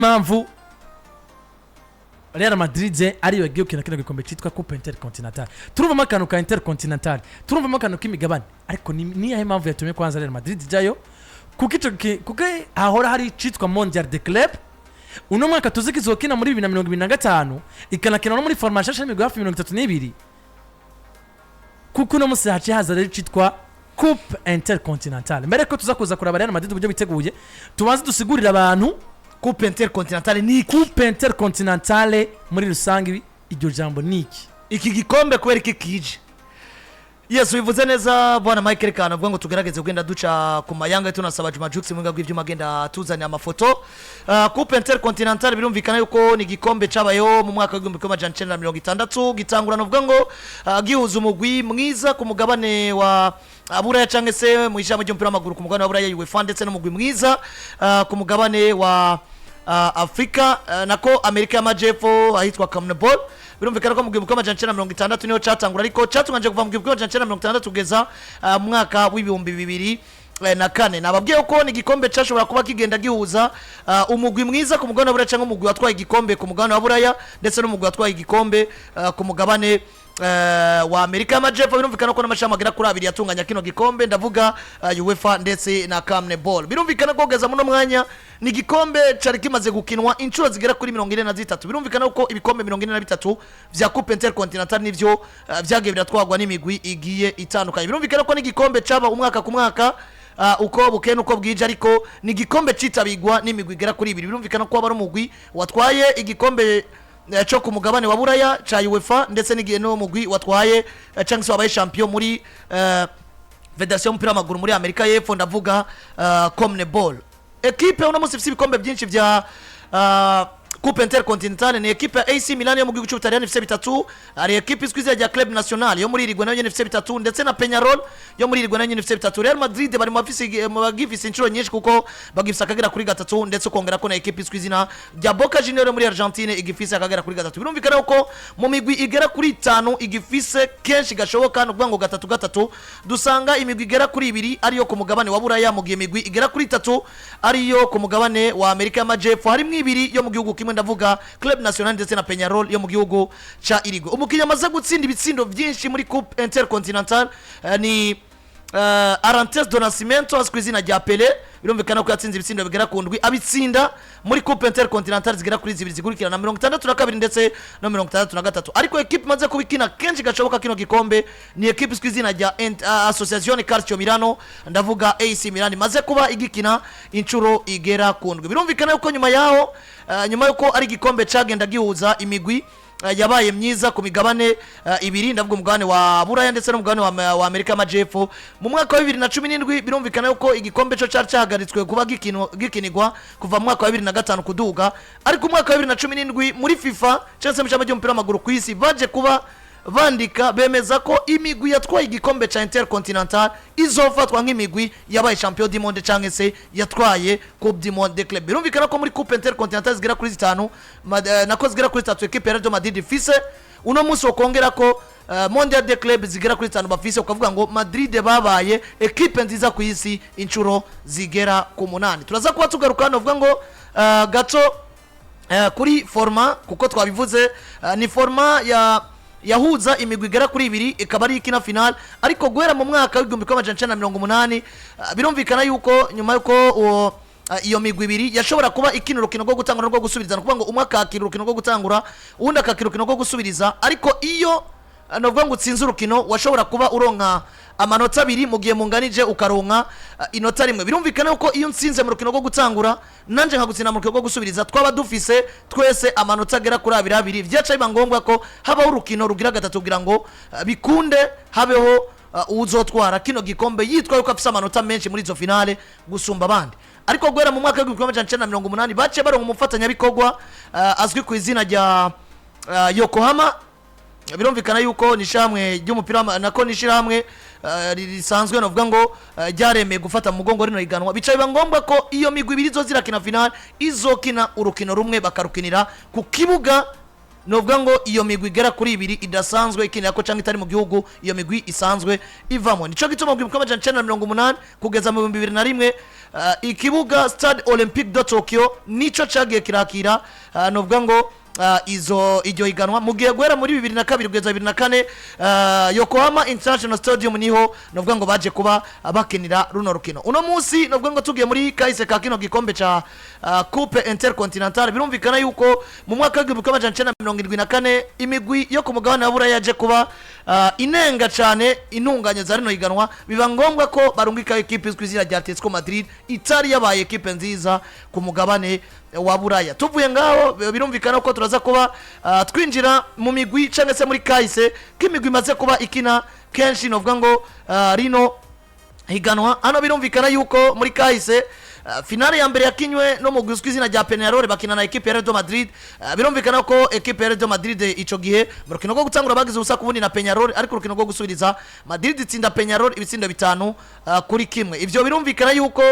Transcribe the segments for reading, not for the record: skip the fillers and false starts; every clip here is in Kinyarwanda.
mpamvu Real Madrid ariyo yagiye gukina kino gikombe cyitwa Coupe Intercontinental. Turumva akantu ka Intercontinental, turumva akantu k'imigabane, ariko ni yahe mpamvu yatumye kwanza Real Madrid jayo kuko ahora hari cyitwa Mondial de Club. Uno mwaka tuzi kizokina muri 2025 ikanakina no muri formation y'imigwi hafi 32 kuko no musi haci haza rero cyitwa Coupe Intercontinental. Mbere ko tuzakuza kuraba Real Madrid uburyo biteguye, tubanze dusigurira abantu Coupe Intercontinental ni Coupe Intercontinental muri rusangi iryo jambo niki iki gikombe kubera iki kije. Yes, bivuze neza bwana Michael Kana avuga ngo tugerageze kugenda duca ku mayanga tunasaba Juma Jux mwinga gw'ivyuma agenda tuzanya amafoto. Coupe Intercontinental birumvikana yuko ni gikombe cabayo mu mwaka wa 1960 gitangura novuga ngo gihuza umugwi mwiza ku mugabane wa Buraya canke se mu ishami ry'umupira w'amaguru ku mugabane wa Buraya UEFA ndetse no mugwi mwiza ku mugabane wa Afrika nako Amerika y'Amajepfo ahitwa CONMEBOL. Birumvikana ko mu gihugu cy'amajana 1960 niho catangura ariko catunganje kuva mu gihugu cy'amajana 1960 kugeza mwaka w'ibihumbi 2004. Nababwiye ko ni gikombe cyashobora kuba kigenda gihuza umugwi mwiza ku mugabane wa Buraya cyangwa umugwi watwaye igikombe ku mugabane wa Buraya ndetse n'umugwi watwaye igikombe ku mugabane wa Amerika y'Amajepfo. Birumvikana ko n'amashami agera kuri 2 yatunganya kino gikombe, ndavuga UEFA ndetse na CONMEBOL. Birumvikana ko geza muno mwanya ni gikombe cari kimaze gukinwa inshuro zigera kuri 43. Birumvikana ko ibikombe 43 vya Coupe Intercontinental nivyo vyagiye biratwagwa n'imigwi igiye itandukanye. Birumvikana ko ni gikombe caba umwaka ku mwaka uko bukene uko bwije, ariko ni gikombe citabigwa n'imigwi igera kuri 2. Birumvikana ko abari umugwi watwaye igikombe cyo ku mugabane wa Buraya cha UEFA ndetse n'igihe no mugwi watwaye cyangwa se wabaye champion muri Federation y'umupira w'amaguru muri Amerika y'Epfo, ndavuga CONMEBOL. Equipe uno musi ifite ibikombe byinshi vya Coupe Intercontinental ni equipe ya AC Milan yo mu gihugu cy'Ubutaliyani ifite 3, ari equipe izwize ya Club National yo muri Ligue nayo ifite 3 ndetse na Peñarol yo muri Ligue nayo ifite 3. Real Madrid bari mu bagifise inshuro nyinshi kuko bagifise akagera kuri 3 ndetse kongera ko na equipe izwizina ya Boca Juniors muri Argentine igifise akagera kuri 3. Birumvikana ko mu migwi igera kuri 5 igifise kenshi gashoboka no kuvuga ngo 3 dusanga imigwi igera kuri 2 ariyo ku mugabane wa Buraya, mu gihe imigwi igera kuri 3 ariyo ku mugabane wa Amerika y'Amajepfo, harimo 2 yo mu gihugu kimwe, ndavuga Club National ndetse na Peñarol yo mu gihugu ca Irigo. Umukinya amaze gutsinda ibitsindo byinshi muri Coupe Intercontinental ni Arantes do Nascimento azwi izina rya Pele. Birumvikana ko yatsinze ibitsindo bigera ku ndwi abitsinda muri Coupe Intercontinental zigera kuri 2 zigurikirana 62 ndetse no 63. Ariko equipe maze kubikina kenshi gashoboka kino gikombe ni equipe izwi izina rya Associazione Calcio Milano, ndavuga AC Milan maze kuba igikina inshuro igera ku ndwi. Birumvikana ko nyuma yuko ari gikombe cagenda gihuza imigwi yabaye myiza ku migabane 2, ndavuga umugabane wa Buraya ndetse n'umugabane wa Amerika y'Amajepfo. Mu mwaka wa 2017 birumvikana yuko igikombe cyo cyahagaritswe kuba gikinirwa kuva mu mwaka wa 2005 kuduga, ariko mu mwaka wa 2017 muri FIFA cyangwa se mu cy'umupira w'amaguru ku isi baje kuba bandika bemeza ko imigwi yatwaye igikombe ca Intercontinental izofatwa nk'imigwi yabaye champion du monde cyangwa se yatwaye Coupe du Monde de Club. Birumvikana ko muri Coupe Intercontinental zigera kuri 5 nako zigera kuri 3 equipe ya Real Madrid ifise uno munsi okongera ko Mondial de Club zigera kuri 5 bafise, ukavuga ngo Madrid babaye equipe nziza ku isi inshuro zigera ku 8. Turaza kuba tugaruka no vuga ngo gato kuri forma kuko twabivuze ni forma yahuza imigwi igera kuri 2 ikaba ari ikina final, ariko guhera mu mwaka wa 1980 birumvikana yuko nyuma yuko iyo migwi 2 yashobora kuba ikina urukino rwo gutangura rwo gusubiriza, no kuvuga ngo umwe akakira urukino rwo gutangura uwundi akakira urukino rwo gusubiriza, ariko iyo novuga ngo utsinze urukino washobora kuba uronka amanota 2 mu gihe munganije ukaronka inota 1. Birumvikana yuko iyo nsinze mu rukino rwo gutangura nanje nkagutsinda mu rukino rwo gusubiriza twaba dufise twese amanota agera kuri 2 vyaca biba ngombwa ko habaho urukino rugira 3 kugira ngo bikunde habeho uzotwara kino gikombe yitwa yuko afise amanota menshi muri izo finale gusumba abandi. Ariko guhera mu mwaka wa 1980 bace baronka umufatanya bikorwa azwi ku izina rya Yokohama. Birumvikana yuko nishamwe ry'umupira nako nishiramwe risanzwe novuga ngo ryaremeye gufata mu mugongo rino iganwa, bica biba ngombwa ko iyo migwi 2 zo zirakina final izokina urukino rumwe bakarukinira ku kibuga novuga ngo iyo migwi igera kuri ibiri idasanzwe ikinira ko cyangwa itari mu gihugu iyo migwi isanzwe ivamo nico gituma mu 1980 kugeza mu 2001 ikibuga Stade Olympique de Tokyo nico cagiye kirakira novuga ngo iryo higanwa mu gihe guhera muri 2002 kugeza 2004 Yokohama International Stadium niho novuga ngo baje kuba abakinira runo rukino uno munsi novuga ngo tugiye muri kahise ka kino gikombe ca Coupe Intercontinental birumvikana yuko mu mwaka wa 1974 imigwi yo ku mugabane wa Buraya yaje kuba inenga cyane intunganye za rino higanwa biba ngombwa ko barungika equipe izwi izina rya Atletico Madrid itari yabaye equipe nziza ku mugabane wa Buraya tuvuye ngaho birumvikana ko turaza kuba twinjira mu migwi cyangwa se muri kahise k'imigwi maze kuba ikina kenshi novuga ngo rino higanwa hano birumvikana yuko muri kahise finale ya mbere yakinywe no mu guswi izina rya Peñarol bakina na equipe ya Real Madrid birumvikana ko equipe ya Real Madrid ico gihe mu rukino rwo gutangura bagize ubusa kubundi na Peñarol ariko urukino rwo gusubiriza Madrid itsinda Peñarol ibitsindo 5 kuri kimwe ivyo birumvikana yuko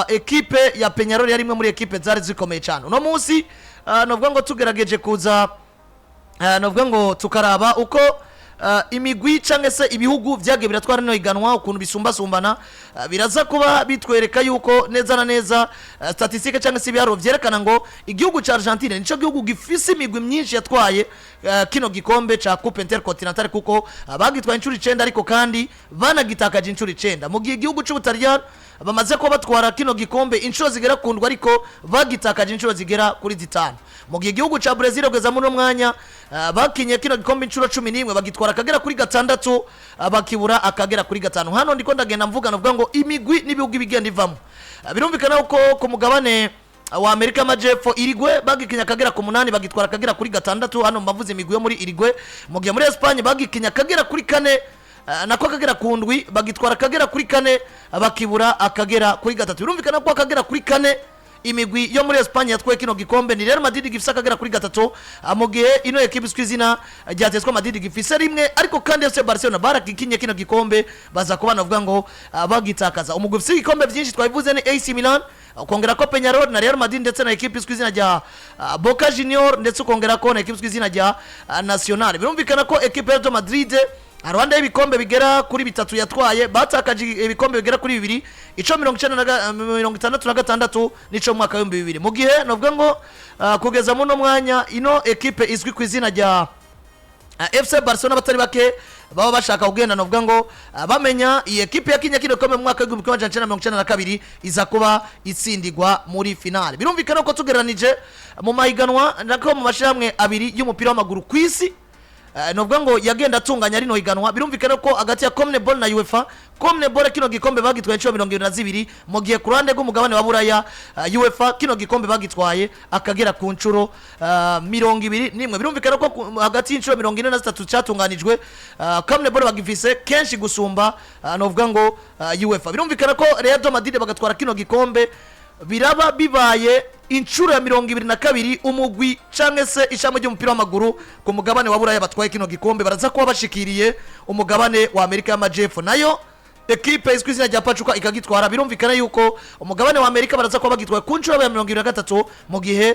equipe ya Peñarol yari imwe muri equipe zari zikomeye cyane uno munsi novuga ngo tugerageje kuza novuga ngo tukaraba uko imigwi cyangwa se ibihugu byagiye biratwara no higanwa ukuntu bisumbasumbana biraza kuba bitwereka yuko neza na neza statistique cyangwa se ibiharo byerekana ngo igihugu ca Argentine nico gihugu gifise imigwi myinshi yatwaye kino gikombe ca Coupe Intercontinental kuko bagitwaye inshuro 9 ariko kandi banagitakaje inshuro 9 mu gihe igihugu c'Ubutaliyano bamaze ko batwara kino gikombe inshuro zigera kundwa ariko bagitakaje inshuro zigera kuri 5 mu gihe igihugu ca Brazil kugeza muri mwanya bakinye kino gikombe inshuro 11 bagitwara akagera kuri 6 bakibura akagera kuri 5 hano ndiko ndagenda mvuga navuga ngo imigwi n'ibihugu bigenda ivamo birumvikana uko ku mugabane wa Amerika Amajepfo Irigwe bagikinya akagera ku 8 bagitwara akagera kuri 6 hano mbavuze imigwi yo muri Irigwe mu gihe muri Espagne bagikinya akagera kuri 4 nako akagera ku ndwi bagitwara akagera kuri 4 bakibura akagera kuri 3 birumvikana ko akagera kuri 4 imigwi yo muri Espagne yatwaye kino gikombe ni Real Madrid gifise akagera kuri 3 mu gihe ino equipe izina rya Atletico Madrid gifise rimwe ariko kandi FC Barcelona barakikinye kino gikombe baza kuba navuga ngo bagitakaza umugwi ufise igikombe byinshi twabivuze ni AC Milan ukongera ko Peñarol na Real Madrid ndetse na equipe izina rya Boca Junior ndetse ukongera ko na equipe izina rya Nacional birumvikana ko equipe ya Real Madrid Arwanda ibikombe bigera kuri 3 yatwaye batakaje ibikombe bigera kuri 2 ico 1956 nico mwaka wa 2000 mu gihe novuga ngo kugeza mu no mwanya ino equipe izwi ku izina rya FC Barcelona batari bake baba bashaka kugenda novuga ngo bamenya iyi equipe yakinye kino gikombe mu mwaka wa 1992 iza kuba itsindigwa muri finale birumvikana ko tugeranije mu mahiganwa nako mu mashamwe abiri y'umupira w'amaguru kwisi novuga ngo yagenda atunganya rino higanwa birumvikana ko hagati ya CONMEBOL na UEFA CONMEBOL kino gikombe bagitwaye 22 mu gihe ku ruhande rw'umugabane wa Buraya UEFA kino gikombe bagitwaye akagera ku nshuro 21 birumvikana ko hagati y'inshuro 43 cyatunganijwe CONMEBOL bagifise kenshi gusumba novuga ngo UEFA birumvikana ko Real Madrid bagatwara kino gikombe biraba bibaye inshuro ya 22 umugwi canke se ishamo ry'umupira w'amaguru ku mugabane wa Buraya batwaye kino gikombe baraza kuba bashikiriye umugabane wa Amerika y'Amajepfo nayo equipe izwi izina rya Pachuca ikagitwara birumvikana yuko umugabane wa Amerika baraza kuba bagitwaye ku nshuro ya 23 mu gihe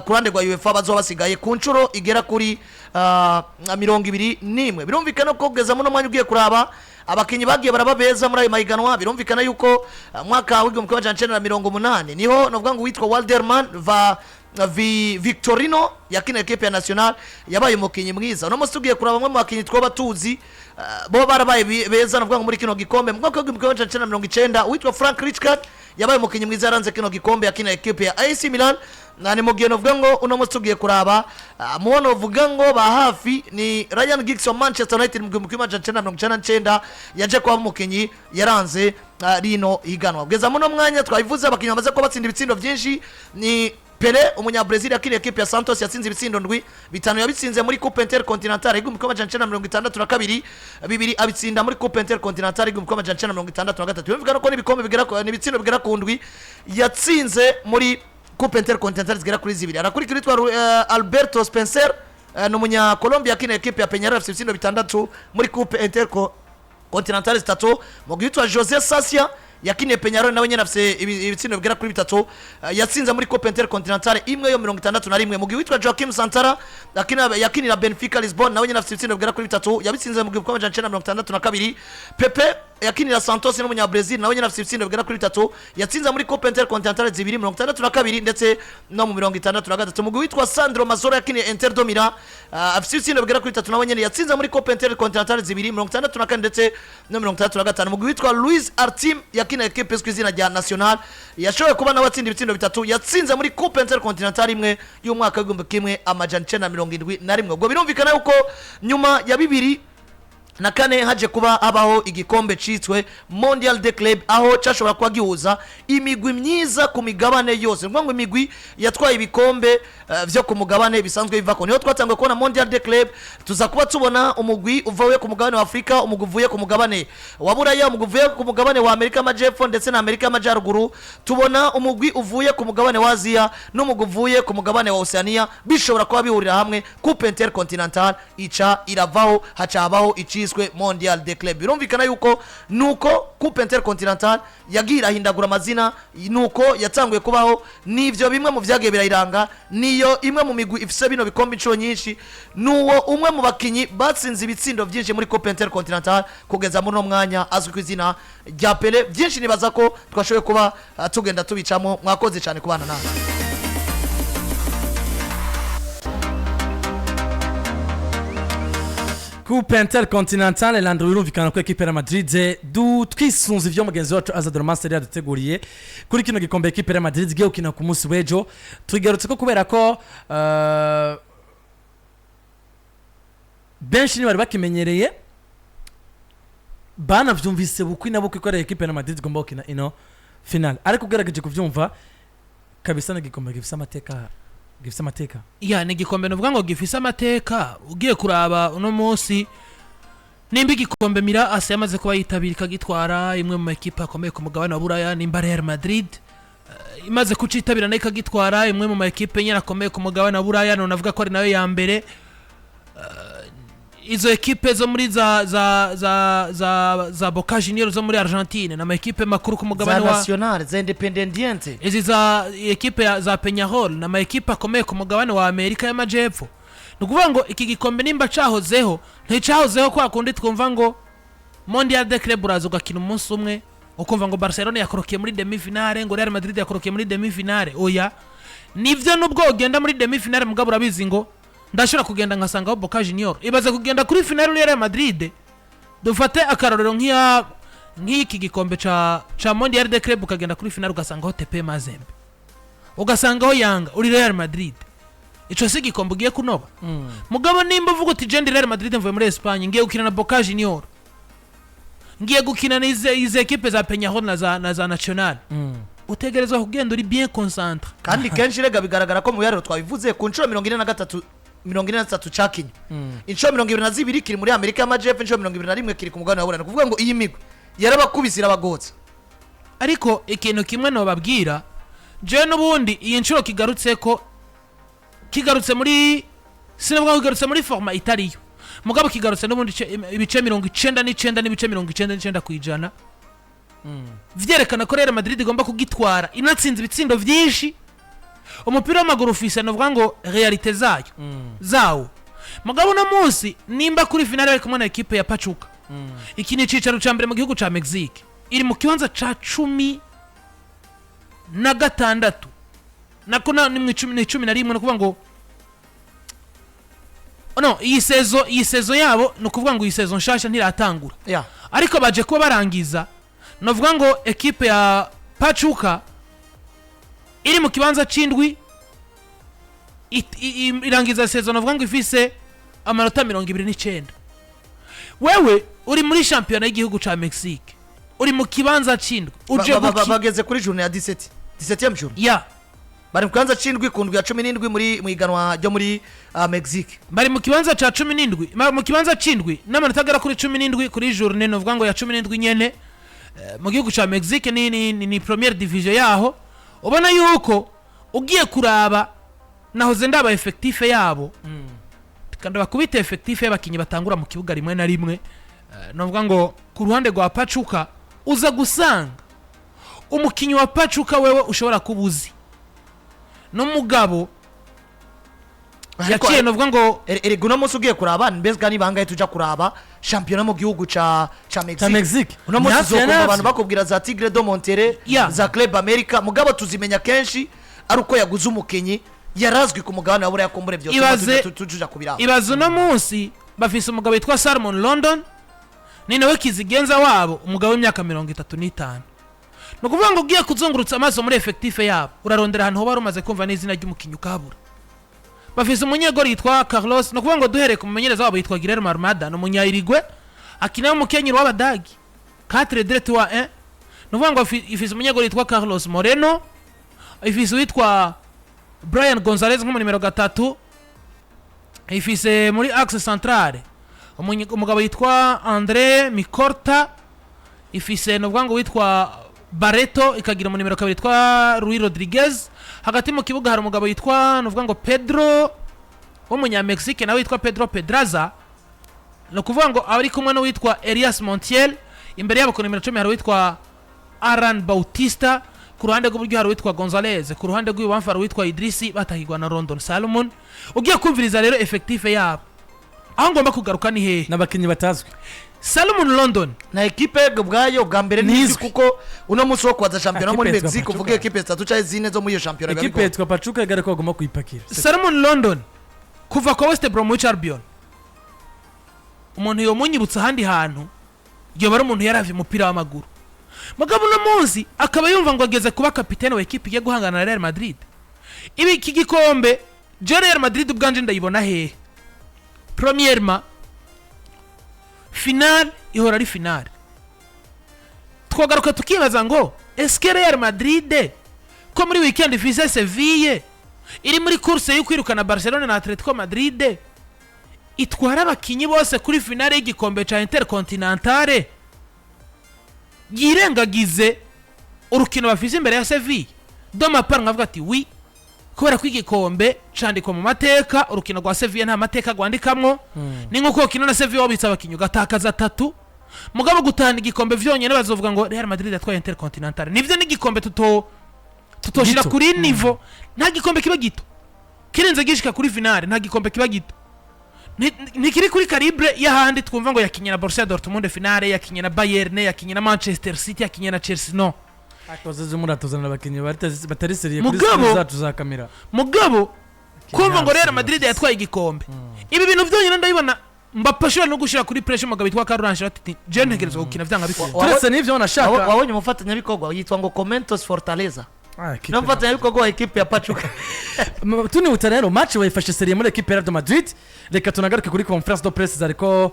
ku ruhande rwa UEFA bazoba basigaye ku nshuro igera kuri 21 birumvikana ko kugeza mu mwanya ugiye kuraba abakinyi bagiye barababeza muri ayo mahiganwa birumvikana yuko mwaka wa 1980 niho novuga ngo witwa Walderman Victorino yakina equipe ya Nacional yabaye umukinyi mwiza no musugiye kuraba bamwe mu bakinyi twoba tuzi bo barabaye beza novuga ngo muri kino gikombe mwaka wa 1990 witwa Frank Rijkaard yabaye umukinyi mwiza yaranze kino gikombe yakina equipe ya AC Milan nani mu gihe novuga ngo uno musugiye kuraba muono vuga ngo ba hafi ni Ryan Giggs wa Manchester United mu 1999 yaje kwa umukinyi yaranze rino higanwa kugeza muno mwanya twabivuze abakinyi bamaze ko batsinda ibitsindo byinshi ni Pele umunya Brazil yakina equipe ya Santos yatsinze ibitsindo ndwi bitanu yabitsinze muri Coupe Intercontinental igumbi kwa 1962 bibiri abitsinda muri Coupe Intercontinental igumbi kwa 1963 bivugana ko nibikombe bigera ko nibitsindo bigera ku ndwi yatsinze muri Coupe Intercontinental zigera kuri zibiri arakurikira yitwa Alberto Spencer n'umunya Colombia yakina equipe ya Peñarol afite ibitsindo 6 muri Coupe Intercontinental 3 mu gihe yitwa José Sacia yakiniye Peñarol nawe nyene afise ibitsindo bigera kuri 3 yatsinze muri Copa Intercontinentale imwe yo 61 mugwi witwa Joaquim Santara yakinira Benfica Lisbon nawe nyene afise ibitsindo bigera kuri 3 yabitsinze mu gikombe cya 1962 Pepe yakinira Santos n'umunya Brazil nawe nyene afise ibitsindo bigera kuri 3 yatsinze muri Copa Intercontinentale 262 ndetse no mu 63 mugwi witwa Sandro Mazzora yakiniye Inter do Milan afise ibitsindo bigera kuri 3 nawe nyene yatsinze muri Copa Intercontinentale 264 ndetse no 65 mugwi witwa Luis Artim yakina equipe izina rya Nacional yashoboye kuba nawe atsinda ibitsindo 3 yatsinze muri Copa Intercontinentale imwe y'umwaka w'igihumbi kimwe amajana 971 ubwo birumvikana yuko nyuma ya 2004 haje kuba habaho igikombe citwe Mondial de Club aho cyashobora kuba gihuza imigwi myiza ku migabane yose ngo imigwi yatwaye ibikombe vyo ku mugabane bisanzwe bivako niho twatangwe kubona Mondial de Club tuzakuba tubona umugwi uvuye ku mugabane wa Afrika umugwi uvuye ku mugabane wa Buraya umugwi uvuye ku mugabane wa Amerika Majepfo ndetse na Amerika Majaruguru tubona umugwi uvuye ku mugabane wa Asia n'umugwi uvuye ku mugabane wa Oceania bishobora kuba bihurira hamwe Coupe Intercontinentale ica iravaho hacabaho iciswe Mondial de Club birumvikana yuko nuko Coupe Intercontinentale yagira hindagura amazina nuko yatanguye kubaho nivyo bimwe mu vyagiye birayiranga niyo imwe mu migwi ifise bino bikombe inshuro nyinshi nuwo umwe mu bakinyi batsinze ibitsindo byinshi muri Coupe Intercontinentale kugeza muri no mwanya azwi kwizina rya Pele byinshi nibaza ko twashoboye kuba tugenda tubicamo mwakoze cyane kubana nawe Coupe Intercontinentale Landro birumvikana ko equipe ya Madrid twisunze ivyo mugenzi wacu Azador Master yaduteguriye kuri kino gikombe equipe ya Madrid giye ukina ku munsi wejo tugarutse ko kubera ko benshi ni bari bakimenyereye bana vyumvise bukwi nabo ko equipe ya Madrid gomba ukina ino final ariko ugerageje kuvyumva kabisa na gikombe gifisa amateka ya ni gikombe novuga ngo gifisa amateka ugiye kuraba uno munsi nimba igikombe Mira ase yamaze kuba yitabirika Gutwara imwe mu equipe akomeye ku mugabane wa Buraya nimba Real Madrid imaze kucitabira na ikagitwara imwe mu equipe nyine akomeye ku mugabane wa Buraya no navuga ko ari nayo ya mbere izo equipe zo muri za Boca Juniors zo muri Argentine na equipe makuru ku mugabane wa Nacional za Independiente izi za equipe za Peñarol na equipe akomeye ku mugabane wa Amerika y'Amajepfo nukuvuga ngo iki gikombe nimba cahozeho nticahozeho kwa kundi twumva ngo Mondial de Club uraza ugakina umunsi umwe ukumva ngo Barcelona yakorokiye muri demi-finale ngo Real Madrid yakorokiye muri demi-finale oya nivyo nubwo ugenda muri demi-finale mugabo urabizi ngo ndashobora kugenda nkasanga Boca Junior ibaze kugenda kuri finale ya Real Madrid dufate akarorero nk'iki gikombe ca Mondial de Club ukagenda kuri finale ugasanga ho TP Mazembe ugasanga ho Yanga uri Real Madrid ico si gikombe ugiye kunoba mugabo nimba uvuga uti je ndi Real Madrid mvuye muri Espagne ngiye gukina na Boca Junior ngiye gukina n'ize equipe za Peñarol na za Nacional utegerezwa kugenda uri bien concentré kandi kenshi rega bigaragara ko mu yarero twabivuze ku nshuro 43 cakinye inshuro 22 kiri muri Amerika y'Amajepfo inshuro 21 kiri ku mugabane wa Buraya kuvuga ngo iyi migwi yarabakubisira abagotsa ariko ikintu kimwe no babwira je n'ubundi iyi nshuro kigarutse muri sinabwo kigarutse muri forma itariyo mugabo kigarutse n'ubundi ibice 99 n'ibice 99 kwijana vyerekana ko Real Madrid igomba kugitwara inatsinze ibitsindo vyinshi umupira w'amaguru ufise novuga ngo realite zawo mugabo no munsi nimba kuri finale ari kumwe na equipe ya Pachuca iki ni cicaro ca mbere mu gihugu ca Mexique iri mu kibanza ca 16 nako ni mu 11 no kuvuga ngo no iyi sezo yabo no kuvuga ngo iyi sezo nshasha ntiratangura ariko baje kuba barangiza novuga ngo equipe ya Pachuca iri mu kibanza c'indwi irangiza sezo novuga ngo ifise amanota 29 wewe uri muri championnat y'igihugu ca Mexique uri mu kibanza c'indwi uje bageze kuri journée ya 17e jour bari mu kibanza c'indwi ku ndwi ya 17 muri muiganwa ryo muri Mexique bari mu kibanza ca 17 mu kibanza c'indwi n'amanota agera kuri 17 kuri journée novuga ngo ya 17 nyene mu gihugu ca Mexique ni première division yaho ubona yuko ugiye kuraba nahoze ndaba effectif yabo kandi bakubita effectif y'abakinyi batangura mu kibuga rimwe na rimwe novuga ngo ku ruhande rwa Pachuca uza gusanga umukinyi wa Pachuca wewe ushobora kubuzi n'umugabo yaciye novuga ngo erega uno munsi ugiye kuraba mbezga nibangaye tuja kuraba championnat mu gihugu ca Mexique uno munsi uzokumva abantu bakubwira za Tigre do Monterrey za Club America mugabo tuzimenya kenshi ari uko yaguze umukinyi yarazwi ku mugabane wa Buraya kumbure byose tuja kubiraba ibazo no munsi bafise umugabo witwa Salmon London ni nawe kizigenza wabo umugabo w'imyaka 35 no kuvuga ngo ugiye kuzungurutsa amaso muri effective yabo urarondera ahantu ho barumaze kumva n'izina ry'umukinyi ukabura bafise umunyegori yitwa Carlos no kuvuga ngo duhere ku mumenyereza wabo yitwa Guillermo Armada no munyayirigwe akina umukenyero w'abadagi 4-3-1 no kuvuga ngo ifise umunyegori yitwa Carlos Moreno ifise witwa Brian Gonzalez nko numero 3 ifise muri axe centrale umugabo yitwa Andre Micorta ifise no kuvuga ngo witwa Barreto ikagira mu numero 2 yitwa Rui Rodriguez hagati mu kibuga hari umugabo yitwa novuga ngo Pedro wo munya-Mexique nawe yitwa Pedro Pedraza no kuvuga ngo ari kumwe no witwa Elias Montiel imbere yabo ku numero 10 hari witwa Aran Bautista ku ruhande rw'uburyo hari witwa Gonzalez ku ruhande rw'ibamfa hari witwa Idrisi batahigwa na Rondon Salomon ugiye kumviriza rero effective yabo aho ngomba kugaruka ni hehe n'abakinyi batazwi Salomon London na equipe bwayo gambere nizi kuko uno munsi wo kwaza championnat muri Mexique uvuga equipe zitatu cyangwa zine zo muri iyo championnat equipe yitwa Pachuca igare ko agomba kuyipakira Salomon London kuva kwa West Bromwich Albion umuntu yo munyibutsa handi hantu yo bari umuntu yaravye umupira w'amaguru mugabo no munsi akaba yumva ngo ageze kuba kapitene wa equipe ye guhangana na Real Madrid ibi iki gikombe Real Madrid ubwanje ndayibona hehe premièrement final ihora ari final twagaruka tukibaza ngo eske Real Madrid ko muri weekend ifise Sevilla iri muri course yo kwirukana Barcelona na Atletico Madrid itwara abakinyi bose kuri finale y'igikombe ca Intercontinentale yirengagize urukino bafise imbere ya Sevilla doma par ngavuga ati oui kubera ko igikombe candikwa mu mateka urukino rwa Sevilla nta mateka rwandikamwo ni nkuko kino na Sevilla wabitsa abakinyi gatakaza 3 mugabo gutana igikombe vyonyene bazovuga ngo Real Madrid yatwaye Intercontinental nivyo n'igikombe tutoshira kuri niveau nta gikombe kiba gito kirenze gishika kuri finale nta gikombe kiba gito nikiri kuri calibre y'ahandi twumva ngo yakinyana Borussia Dortmund finale yakinyana Bayern yakinyana Manchester City yakinyana Chelsea no akoze muratuzana abakinyi batari seriye kuri screen zacu za kamera mugabo kumva ngo Real Madrid yatwaye igikombe ibi bintu vyonyene ndabibona mbapashira no gushira kuri pressure mugabo yitwa Carlos ati je ntegereza gukina vyanga bikora turetse n'ivyo nashaka wabonye umufatanya bikorwa yitwa ngo Comentos Fortaleza n'umufatanya bikorwa wa equipe ya Pachuca tuni utarero match wayifashe seriye muri equipe ya Real Madrid reka tunagaruke kuri conference de presse zariko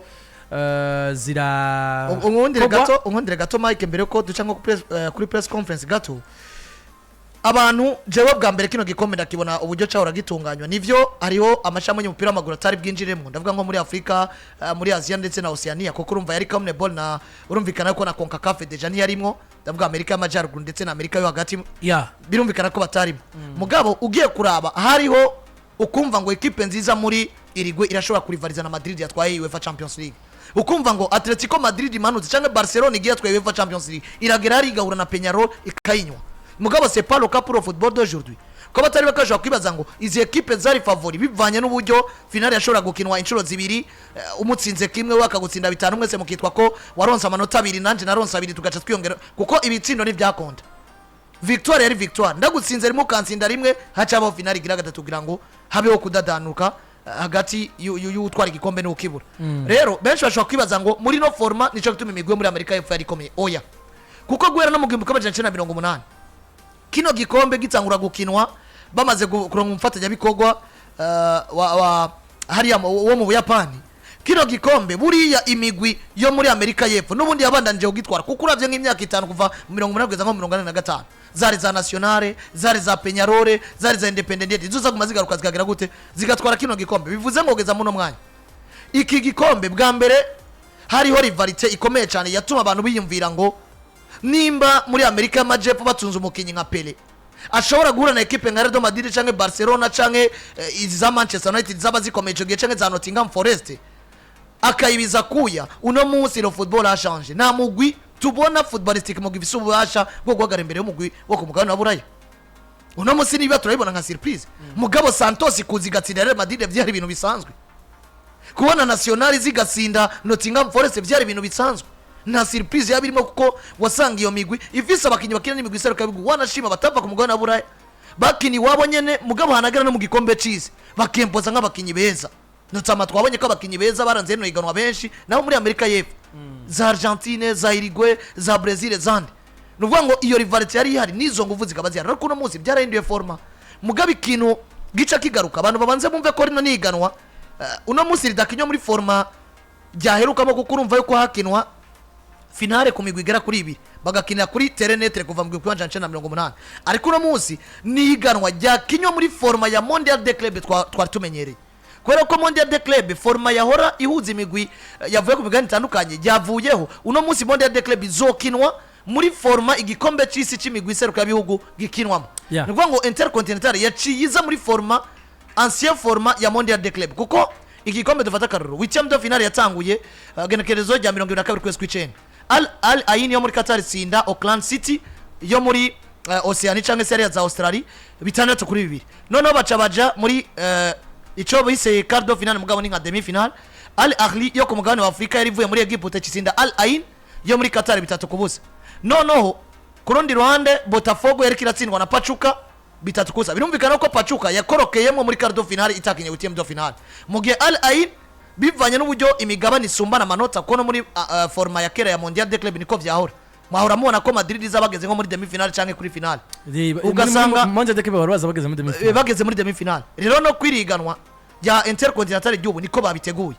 zira ungondire gato Mike mbere ko duca nko kuri press conference gato abantu jewe bwa mbere kino gikombe ndakibona uburyo cyaho ragitunganywa nivyo hariho amashamo y'umupira w'amaguru atari bwinjiremo ndavuga nko muri Afrika muri Asia ndetse na Oceania kuko urumva yari CONMEBOL na urumvikana ko na CONCACAF deja ni yarimwo ndavuga Amerika y'Amajyaruguru ndetse na Amerika yo hagati birumvikana ko batarimo mugabo ugiye kuraba hariho ukumva ngo equipe nziza muri Irigwe irashobora kurivariza na Madrid yatwaye UEFA Champions League ukumva ngo Atletico Madrid imanutse cyangwa Barcelona igiye yatwaye UEFA Champions League iragera ari igahura na Peñarol ikayinywa mugabo c'est pas le cas pour le football d'aujourd'hui ko batari bakajwa kwibaza ngo izi equipe zari favori bivanye n'uburyo finale yashobora gukinwa inshuro zibiri umutsinze kimwe wakagutsinda bitanu mwese mukitwa ko waronsa amanota 2 nanje naronsa 2 tugaca twiyongera kuko ibitsindo ni byakonda victoire yari victoire ndagutsinze rimwe kansinda rimwe hacabaho finale igira gatatu kugira ngo habeho kudadanuka hagati y'utwara igikombe n'ukibura rero benshi bashobora kwibaza ngo muri no forma nico gituma imigwe muri Amerika y'Epfo yari komeye oya kuko guhera no mu 1980 kino gikombe gitsangura gukinwa bamaze kuronka umfatanya bikorwa hariya wo mu Buyapani kino gikombe buriya imigwi yo muri Amerika y'Epfo nubundi yabandanje kugitwara kuko uravye nk'imyaka 5 kuva mu 80 kugeza mu 85 zari za nationale zari za Peñarol zari za independent izuza kumaze garuka zikagera gute zigatwara kino gikombe bivuze ngo geza muno mwanya iki gikombe bwa mbere hariho rivalite ikomeye cyane yatuma abantu biyumvira ngo nimba muri Amerika y'Amajyepfo batunze umukinyi nka Pele ashobora guhura na equipe nka Real Madrid canke Barcelona canke iza Manchester United zaba zikomeye cyo gihe canke za Nottingham Forest akayibiza kuya uno munsi le football a changé na mugwi tubona footballistique mu gifise ububasha bwo guhagarara imbere y'umugwi wo ku mugabane wa Buraya. Uno munsi niba turabibona nka surprise mugabo Santos kuzigatsinda Real Madrid byari ibintu bisanzwe, kubona National zigatsinda Nottingham Forest byari ibintu bisanzwe, nta surprise yabirimo kuko wasanga iyo migwi ifise abakinyi bakina n'imigwi seruka bigu wanashima batava ku mugabane wa Buraya bakini wabo nyene mugabo hanagara no mu gikombe cy'isi bakempoza nk'abakinyi beza. Notama twabonye ko abakinyi beza baranze no iganwa benshi naho muri Amerika y'Epfo za Argentine za Uruguay za Brazil zandi, nuvuga ngo iyo rivality yari ihari nizo nguvu zikaba zihari, ariko uno munsi byarahinduye forma mugabe ikintu gica kigaruka abantu babanze bumve ko rino niganwa uno munsi ridakinywa muri forma byaherukamo kuko urumva yuko hakinwa finale ku migwi igera kuri 2 bagakinira kuri terrenetre kuva mu gikwa 1980, ariko uno munsi niganwa ryakinywa muri forma ya Mondial de Club twari tumenyereye, kubera ko Mondial de Club forma yahora ihuza imigwi yavuye ku migani itandukanye yavuyeho. Uno munsi Mondial de Club izokinwa muri forma igikombe cy'isi cy'imigwi seruka bihugu gikinwamo, nuvuga ngo Intercontinental yaciyiza muri forma ancien forma ya Mondial de Club, kuko igikombe dufata karuru w'icyam de finale yatanguye genekerezo rya 22 kwezi kw'icenda Al Ain yo muri Qatar tsinda Auckland City yo muri Oceania cyangwa se ya za Australia 6-2. Noneho baca muri ico bise quart de finale mugabo ni nka demi finale. Al Ahly yo ku mugabane wa Afrika yari ivuye muri Egypte tsinda Al Ain yo muri Qatar 3-0. Noneho ku rundi ruhande Botafogo yari kiratsindwa na Pachuca 3-0. Birumvikana ko Pachuca yakorokeyemo muri quart de finale itakinye w'item de finale, mugihe Al Ain bivanye n'uburyo imigabane isumbana amanota kono muri forma ya kera ya Mondial de Club niko vyahora mwahora mubona ko Madrid izabageze nko muri demi finale canke kuri finale, ugasanga Mondial de Club barabaza bageze muri demi finale bageze muri demi finale. Rero no kwiriganwa ya Intercontinental ry'ubu niko babiteguye.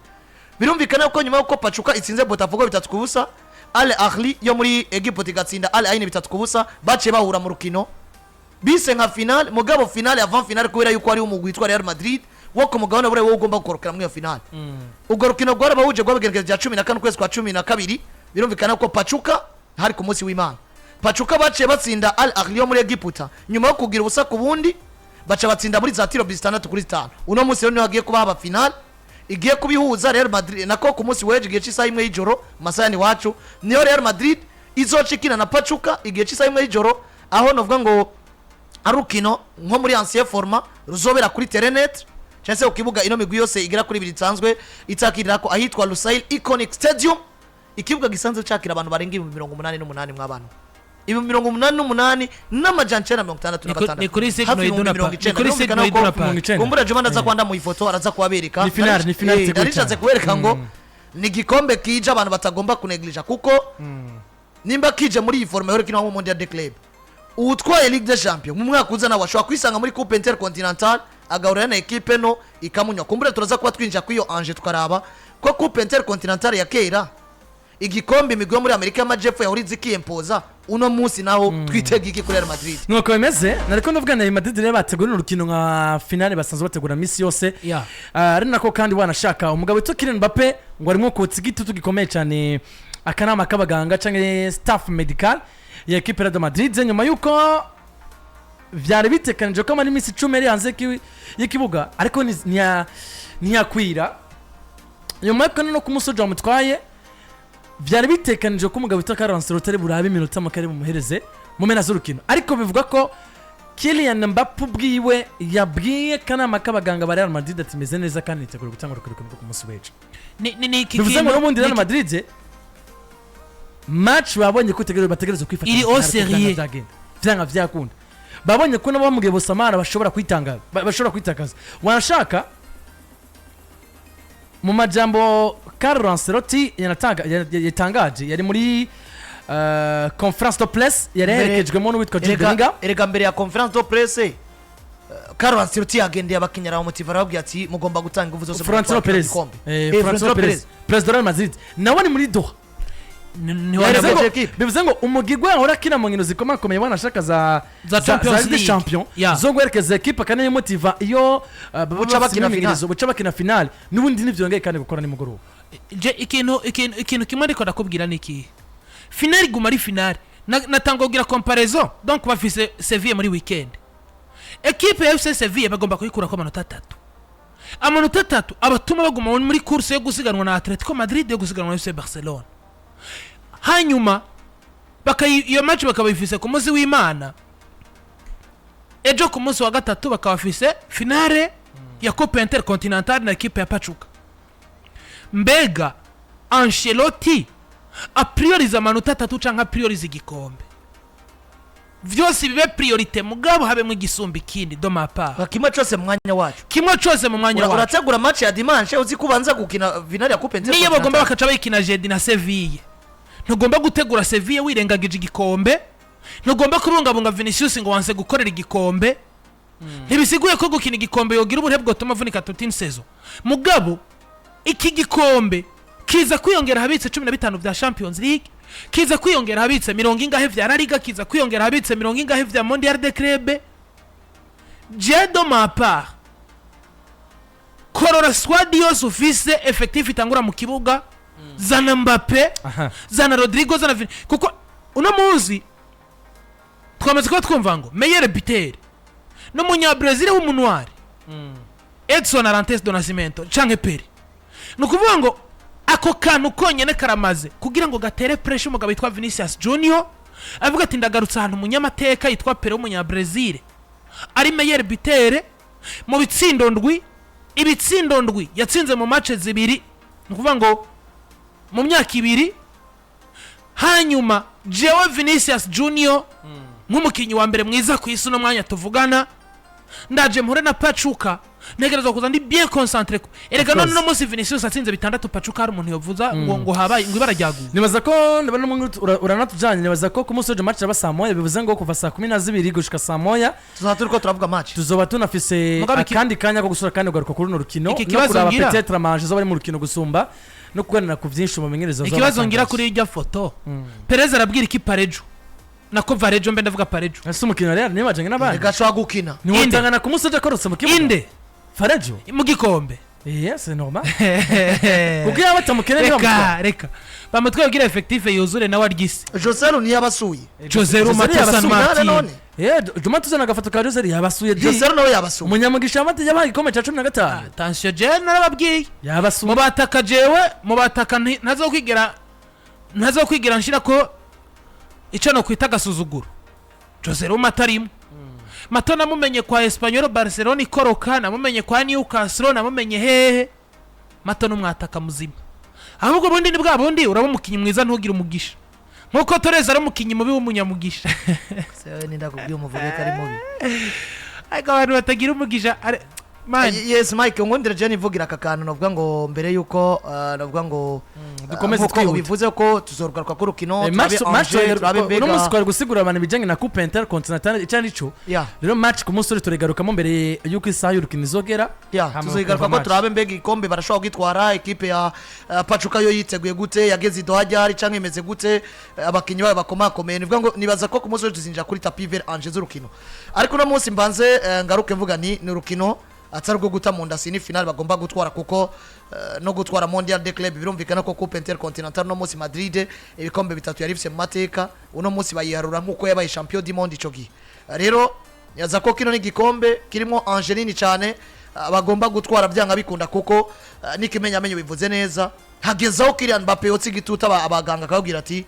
Birumvikana ko nyuma yuko Pachuca itsinze Botafogo 3-0, Al Ahly yo muri Egypte igatsinda Al Ain 3-0, bace bahura mu rukino bise nka finale mugabo finale avant finale kubera yuko ari umugwi witwa Real Madrid wo ku mugabane bure wo ugomba gukorokera muri iyo finale. Ubwo rukino rwarabahuje rwabageregeje 15 kwezi kwa 12. Birumvikana ko Pachuca hari ku munsi w'Imana Pachuca bace batsinda Al Ahly yo muri Egypte nyuma yo kugira ubusa ku bundi baca batsinda muri za tiro 6-5. Uno munsi rero hagiye kuba aba finale igiye kubihuza Real Madrid nako ku munsi weje igihe cy'isaha imwe y'ijoro masayani wacu niyo Real Madrid izocikina na Pachuca igihe cy'isaha imwe y'ijoro, aho novuga ngo arukino nko muri ancien format ruzobera kuri terrenetre cyase ukibuga ino migwi yose igera kuri 2 isanzwe itakirira ko ahitwa Lusail Iconic Stadium, ikibuga gisanzwe cyakira abantu barenga 88 mw'abantu 88 n'amajana 966 ni kuri Signo Iduna Pa kumbura Jumana za kwanda mu ifoto araza kubabereka ni finale ndarishatse kubereka ngo ni gikombe kije abantu batagomba kuneglisha kuko nimba kije muri iyi forme yore kino mu Mondial de Club utwaye Ligue des Champions mu mwaka uzana washobora kwisanga muri Coupe Intercontinental agahura na equipe no ikamunywa. Kumbura turaza kuba twinjira kwiyo Ange tukaraba ko Coupe Intercontinental ya kera igikombe imigwi muri Amerika y'Amajepfo yahurize ikiyempoza uno munsi naho twitega iki kuri Real Madrid nuko bimeze. Nariko ndavuga na Madrid rero bategura urukino nka finale basanzwe bategura misi yose ari nako kandi wanashaka umugabo witwa Kylian Mbappe ngo arimo kotsa igitutu gikomeye cyane akanama k'abaganga canke staff medical ya equipe ya Madrid nyuma yuko vyari bitekanije ko mani misi 10 yari hanze y'ikibuga ariko ntiyakwira nyuma yuko no kumusoja mutwaye vyari bitekanije ko umugabo witwa Carlos Rotary burabe iminota makare mu muhereze mu mena z'urukino, ariko bivuga ko Kylian Mbappe bwiwe yabwiye kanama k'abaganga ba Real Madrid ati meze neza kandi itegura gutanga urukino ku munsi w'ejo. ni bivuze ngo n'ubundi Real Madrid match babonye ko bategereza kwifata iri au sérieux vyanga vyakunda babonye ko nabo mugiye Bosamara bashobora kwitakaza wanashaka mu majambo Carlo Ancelotti yatangaje yari muri conference de presse yarerekejwemo n'uwitwa Jude erega mbere ya conference de presse Carlo Ancelotti yagendeye abakinyara umutiva arababwiye ati mugomba gutanga ingufu zose muri Gikombe. Florentino Perez president wa Madrid nawe ni muri Doha bivuze ngo umugigwa ahora kina mu nkino zikomakomeye wanashaka za champion zo gwerekeza equipe kandi motiva iyo buca bakina finale n'ubundi nivyongeye kandi gukora ni mugoroba. Je ikintu kimwe ariko ndakubwira niki finale guma ari finale natangogira comparaison donc bafise Sevilla muri weekend equipe ya FC Sevilla bagomba kuyikura ko amanota 3 abatuma baguma muri course yo gusiganwa na Atletico Madrid yo gusiganwa na FC Barcelona. Hanyuma iyo match bakabifise ku munsi w'Imana ejo ku munsi wa gatatu bakabafise finale ya Coupe Intercontinentale na equipe ya Pachuca. Mbega Ancelotti a prioriza amanota 3 canka prioriza igikombe, vyose bibe priorite mugabo habe mu gisumbi kindi do mapa kimwe cyose mu mwanya wacu, kimwe cyose mu mwanya wacu. Urategura match ya dimanche uzi kubanza gukina finale ya Coupe Intercontinentale, niyo bagomba bakaca bayikina jeudi na Sevilla. Ntugomba gutegura Sevilla wirengagije igikombe, ntugomba kubungabunga Vinicius ngo wanse gukorera igikombe. Ntibisiguye ko gukina igikombe yogira ubuhe bwo tuma vunika tutine season. Mugabo iki gikombe kiza kwiyongera habitse 15 vya Champions League, kiza kwiyongera habitse 70 ingahe vya La Liga, kiza kwiyongera habitse 70 ingahe vya Mondial de Club. Jedo mapa korora squad yose ufise effective itangura mu kibuga, zana Mbappe, zana Rodrigo, zana kuko uno muzi twamaze ko twumva ngo meilleur buteur no munya Brazil w'umunwari Edson Arantes do Nascimento canke Peri. Nukuvuga ngo ako kantu konyene karamaze kugira ngo gatere pressure umugabo yitwa Vinicius Junior avuga ati ndagarutse ahantu munyamateka yitwa Peri w'umunya Brazil ari meilleur buteur mu bitsindo ndwi yatsinze mu match zibiri. Nukuvuga ngo mu myaka ibiri. Hanyuma jewe Vinicius Junior nk'umukinyi wa mbere mwiza ku isi no mwanya tuvugana ndaje mpore na Pachuca negerezwa kuza ndi bien concentré. Erega none no munsi Vinicius atsinze bitandatu Pachuca hari umuntu yovuza ngo habaye ngo ibarajyaguye. Nibaza ko ndabona umuntu uranatujanye, nibaza ko ku munsi w'ejo match y'aba saa moya bivuze ngo kuva saa 12 gushika saa moya tuzaturiko turavuga match, tuzoba tunafise akandi kanya ko gusura kandi ugaruka kuri no rukino no kuraba peut-être amanje zo bari mu rukino gusumba no kuganira ku byinshi mu menyereza zo. Ikibazo ngira kuri irya foto Perez arabwira iki Parejo nako Varejo mbe ndavuga Parejo ese umukino rero niba bajanye n'abandi gashwa gukina ni wotangana ku munsi w'ejo korose mu kibuga inde Varejo mu gikombe. Yes, c'est normal. Kuko yaba tamukene ni reka bamutwebwira effective yuzure nawe argisi. Joselu ni yabasuye, Joselu Matasan Martin Juma tuzana gafoto ka Joselu yabasuye. Joselu nawe yabasuye umunyamugisha amate yabaye igikombe cya 15. Attention je narababwiye yabasuye mubataka jewe mubataka ntazokwigira nshira ko ico no kwita gasuzuguro. Joselu Matarimo Mato namumenye kwa Espanyol Barcelona ikoroka, namumenye kwa Newcastle, namumenye hehe. Mato numwataka muzima. Ahubwo bundi ni bwa bundi uraba umukinyi mwiza ntugira umugisha. Nkuko Torres ari umukinyi mubi w'umunyamugisha. Sewe ndakubwiye umuvuge kari mubi. Ariko abantu batagira umugisha Yes Mike, ngondera je nivugira akakantu novuga ngo mbere yuko novuga ngo dukomeze bivuze ko tuzorugaruka ku rukino no musikora gusigura abantu bijanye na Coupe Intercontinentale cyane ico. Rero match ku munsi turegarukamo mbere yuko isaha y'urukino izogera. Tuzogaruka ko turabe mbega igikombe barashobora gitwara, equipe ya Pachuca yo yiteguye gute, yageze idohajari canke imeze gute, abakinyi bayo bakomakomeye. Nivuga ngo nibaza ko ku munsi tuzinjira kuri tapis vert anje z'urukino. Ariko no munsi mbanze ngaruke mvuga ni urukino atari rwo guta mu nda sini final bagomba gutwara kuko no gutwara Mondial de Club birumvikana ko Coupe Intercontinentale no munsi Madrid ibikombe bitatu yarifise mu mateka, uno munsi bayiharura nkuko yabaye champion du monde ico gihe. Rero yaza ko kino ni gikombe kirimo Angeline cyane bagomba gutwara byanga bikunda kuko nikimenya amenyo bivuze neza. Hagezaho Kylian Mbappe yotsi gituta abaganga akabwira ati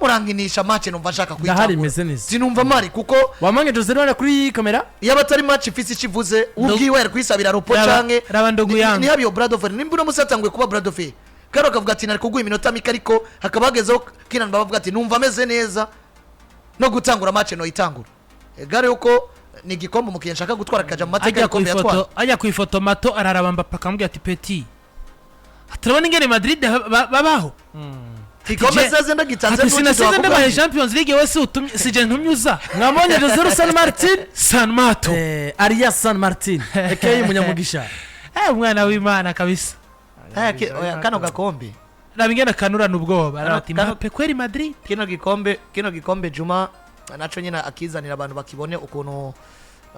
muranginisha match numva nshaka kwitanga sinumva mari kuko wamange Jose Rwanda kuri kamera yaba atari match ifisi kivuze ubwiwe ari kwisabira ropo canke ni habiyo Bradofer nimba no musatangwe kuba Bradofer karo akavuga ati nari kuguha iminota mike ariko hakabagezaho Kylian bavuga ati numva ameze neza no gutangura match no itangura egare yuko ni gikombe umukiye nshaka gutwara kaja mu mateka y'ikombe yatwara. Ajya ku ifoto Mato araraba Mbappe akamubwira ati Petit atrabona ingene Madrid babaho Gikombe sasa ndagitanze n'uko ndabaye Champions League wese utumye sije ntumyuza mwabonye Jose San Martin San Mato Arias San Martin ekeye munyamugisha umwana w'Imana kabisa kano gakombe nabingena kanurana ubwoba arati Mbappe kweri Madrid kino gikombe Juma naco nyina akizanira abantu bakibone ukuntu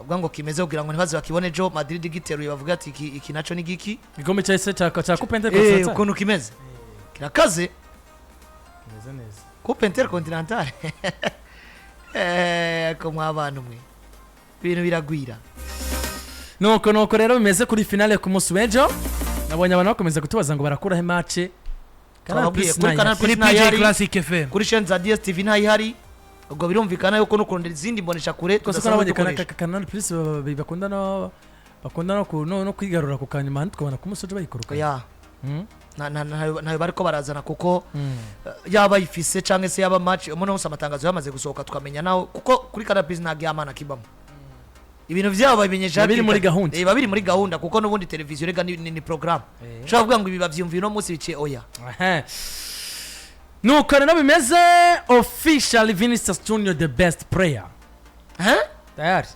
ubwo ngo kimeze kugira ngo ntibaze bakibone jo Madrid giteruye bavuga ati iki naco ni giki gikombe cya Coupe Intercontinentale ukuntu kimeze kirakaze neza Coupe Intercontinentale ko mwabana mwe ibintu biragwira nuko rero bimeze kuri finale ku munsi w'ejo. Nabonye abantu bakomeza kutubaza ngo barakuraho match twababwiye Plus kuri nayo Canal kuri Plus PJ ntayihari Classic FM kuri chaîne za DSTV ntayihari ubwo birumvikana yuko no kurondera izindi mbonesha kure kose ko nabonye Canal Plus bakunda no kwigarura ku kanyuma handi tukabona ku musoje bayikoroka ya ntayo bariko barazana kuko yaba ifise canke se yaba match umuntu wese amatangazo yamaze gusohoka tukamenya naho kuko kuri Canal Plus nta gyamana kibamo ibintu byabo babimenyeje biri muri gahunda babiri muri gahunda kuko n'ubundi televiziyo rega ni program ushobora kuvuga ngo ibi bavyumviye no munsi biciye oya nuko rero bimeze official Vinicius Junior the best player tayari